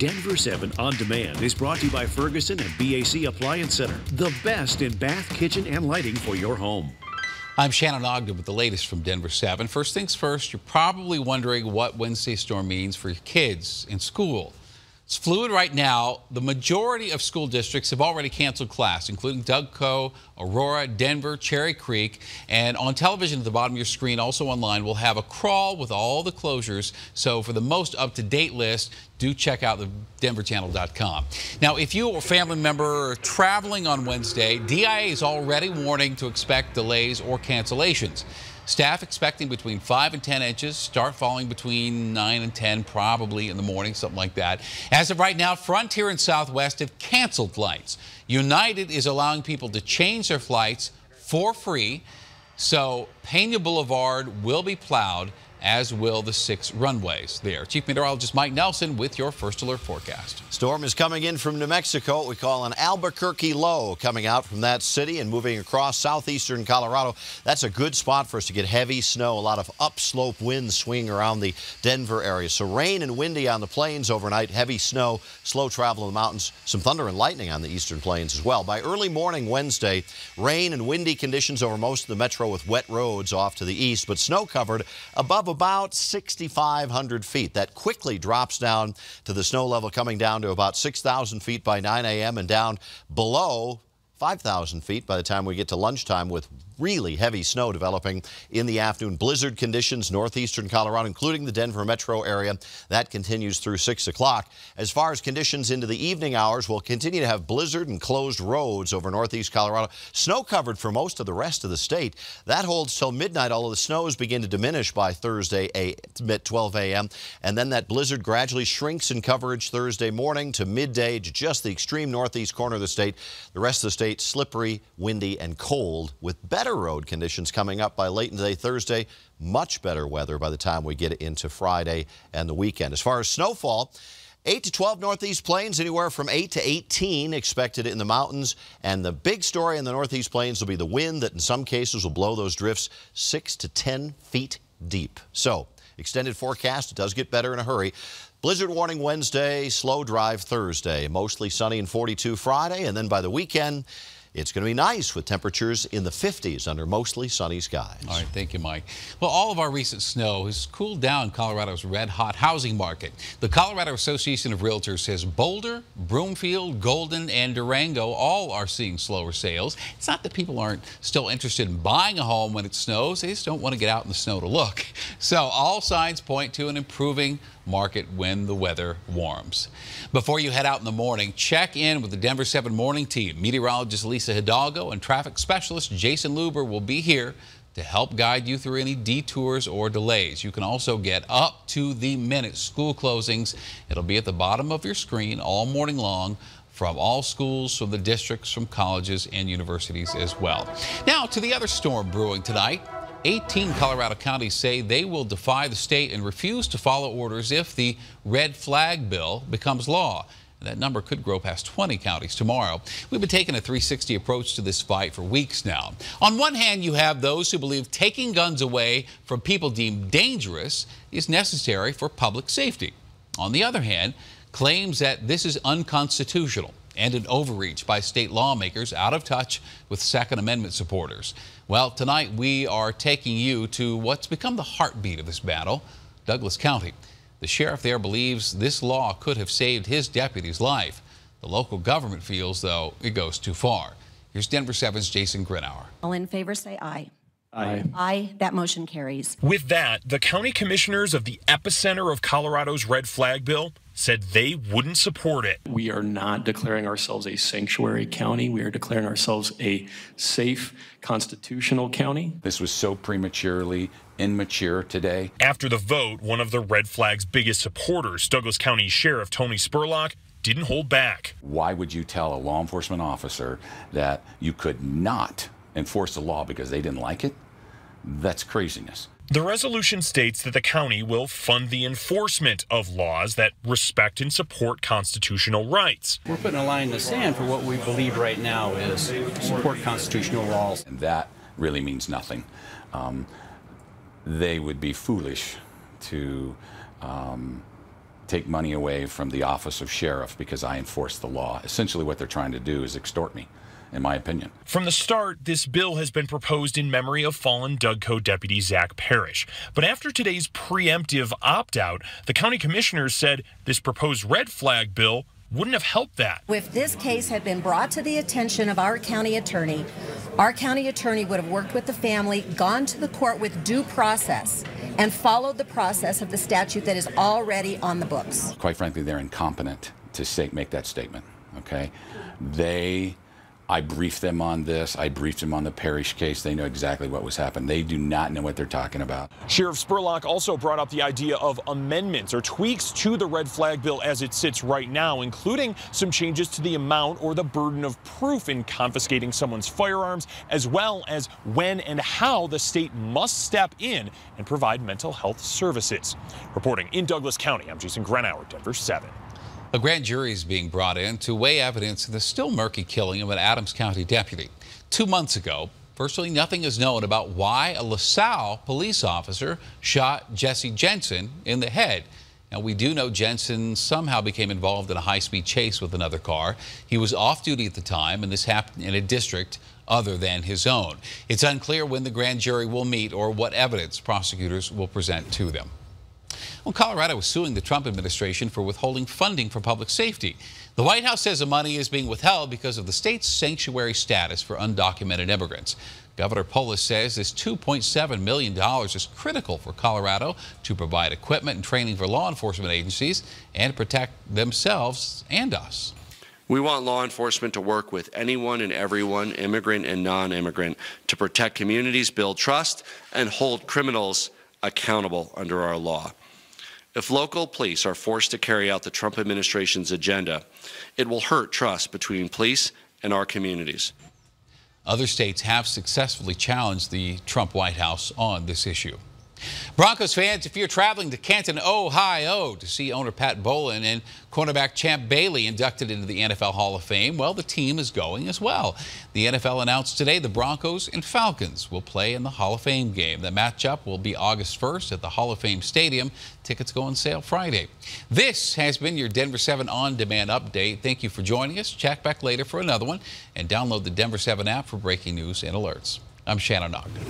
Denver 7 On Demand is brought to you by Ferguson and BAC Appliance Center, the best in bath, kitchen, and lighting for your home. I'm Shannon Ogden with the latest from Denver 7. First things first, you're probably wondering what Wednesday's storm means for your kids in school. It's fluid right now. The majority of school districts have already canceled class, including Dougco, Aurora, Denver, Cherry Creek. And on television at the bottom of your screen, also online, we'll have a crawl with all the closures. So for the most up-to-date list, do check out the denverchannel.com. Now, if you or a family member are traveling on Wednesday, DIA is already warning to expect delays or cancellations. Staff expecting between 5 and 10 inches, start falling between 9 and 10 probably in the morning, something like that. As of right now, Frontier and Southwest have canceled flights. United is allowing people to change their flights for free. So Pena Boulevard will be plowed, as will the 6 runways there. Chief Meteorologist Mike Nelson with your first alert forecast. Storm is coming in from New Mexico. What we call an Albuquerque low coming out from that city and moving across southeastern Colorado. That's a good spot for us to get heavy snow. A lot of upslope winds swinging around the Denver area. So rain and windy on the plains overnight, heavy snow, slow travel in the mountains, some thunder and lightning on the eastern plains as well. By early morning Wednesday, rain and windy conditions over most of the metro with wet roads off to the east, but snow covered above about 6,500 feet. That quickly drops down to the snow level coming down to about 6,000 feet by 9 a.m. and down below 5,000 feet by the time we get to lunchtime, with really heavy snow developing in the afternoon. Blizzard conditions northeastern Colorado, including the Denver metro area. That continues through 6 o'clock. As far as conditions into the evening hours, we'll continue to have blizzard and closed roads over northeast Colorado. Snow covered for most of the rest of the state. That holds till midnight, although the snows begin to diminish by Thursday at 12 a.m. And then that blizzard gradually shrinks in coverage Thursday morning to midday to just the extreme northeast corner of the state. The rest of the state slippery, windy, and cold, with better road conditions coming up by late in the day Thursday. Much better weather by the time we get into Friday and the weekend. As far as snowfall, 8 to 12 northeast plains, anywhere from 8 to 18 expected in the mountains. And the big story in the northeast plains will be the wind that in some cases will blow those drifts 6 to 10 feet deep. So extended forecast, it does get better in a hurry. Blizzard warning Wednesday, slow drive Thursday, mostly sunny and 42 Friday, and then by the weekend, it's going to be nice with temperatures in the 50s under mostly sunny skies. All right, thank you, Mike. Well, all of our recent snow has cooled down Colorado's red-hot housing market. The Colorado Association of Realtors says Boulder, Broomfield, Golden, and Durango all are seeing slower sales. It's not that people aren't still interested in buying a home when it snows. They just don't want to get out in the snow to look. So all signs point to an improving market when the weather warms. Before you head out in the morning, check in with the Denver 7 morning team. Meteorologist Lisa Hidalgo and traffic specialist Jason Luber will be here to help guide you through any detours or delays. You can also get up to the minute school closings. It'll be at the bottom of your screen all morning long, from all schools, from the districts, from colleges and universities as well. Now to the other storm brewing tonight. 18 Colorado counties say they will defy the state and refuse to follow orders if the red flag bill becomes law. That number could grow past 20 counties tomorrow. We've been taking a 360 approach to this fight for weeks now. On one hand, you have those who believe taking guns away from people deemed dangerous is necessary for public safety. On the other hand, claims that this is unconstitutional and an overreach by state lawmakers out of touch with Second Amendment supporters. Well, tonight we are taking you to what's become the heartbeat of this battle, Douglas County. The sheriff there believes this law could have saved his deputy's life. The local government feels, though, it goes too far. Here's Denver 7's Jason Grinauer. All in favor say aye. Aye. Aye. That motion carries. With that, the county commissioners of the epicenter of Colorado's red flag bill said they wouldn't support it. We are not declaring ourselves a sanctuary county. We are declaring ourselves a safe, constitutional county. This was so prematurely immature today. After the vote, one of the red flag's biggest supporters, Douglas County Sheriff Tony Spurlock, didn't hold back. Why would you tell a law enforcement officer that you could not enforce the law because they didn't like it? That's craziness. The resolution states that the county will fund the enforcement of laws that respect and support constitutional rights. We're putting a line in the sand for what we believe right now is support constitutional laws. And that really means nothing. They would be foolish to take money away from the office of sheriff because I enforce the law. Essentially what they're trying to do is extort me, in my opinion. From the start, this bill has been proposed in memory of fallen Dougco deputy Zach Parrish. But after today's preemptive opt-out, the county commissioners said this proposed red flag bill wouldn't have helped that. If this case had been brought to the attention of our county attorney would have worked with the family, gone to the court with due process, and followed the process of the statute that is already on the books. Quite frankly, they're incompetent to make that statement, okay? I briefed them on this. I briefed them on the Parrish case. They know exactly what was happening. They do not know what they're talking about. Sheriff Spurlock also brought up the idea of amendments or tweaks to the red flag bill as it sits right now, including some changes to the amount or the burden of proof in confiscating someone's firearms, as well as when and how the state must step in and provide mental health services. Reporting in Douglas County, I'm Jason Grenauer, Denver 7. A grand jury is being brought in to weigh evidence of the still murky killing of an Adams County deputy. 2 months ago, virtually nothing is known about why a LaSalle police officer shot Jesse Jensen in the head. Now, we do know Jensen somehow became involved in a high-speed chase with another car. He was off duty at the time, and this happened in a district other than his own. It's unclear when the grand jury will meet or what evidence prosecutors will present to them. Well, Colorado is suing the Trump administration for withholding funding for public safety. The White House says the money is being withheld because of the state's sanctuary status for undocumented immigrants. Governor Polis says this $2.7 million is critical for Colorado to provide equipment and training for law enforcement agencies and protect themselves and us. We want law enforcement to work with anyone and everyone, immigrant and non-immigrant, to protect communities, build trust, and hold criminals accountable under our law. If local police are forced to carry out the Trump administration's agenda, it will hurt trust between police and our communities. Other states have successfully challenged the Trump White House on this issue. Broncos fans, if you're traveling to Canton, Ohio to see owner Pat Bowlen and cornerback Champ Bailey inducted into the NFL Hall of Fame, well, the team is going as well. The NFL announced today the Broncos and Falcons will play in the Hall of Fame game. The matchup will be August 1st at the Hall of Fame Stadium. Tickets go on sale Friday. This has been your Denver 7 on-demand update. Thank you for joining us. Check back later for another one and download the Denver 7 app for breaking news and alerts. I'm Shannon Ogden.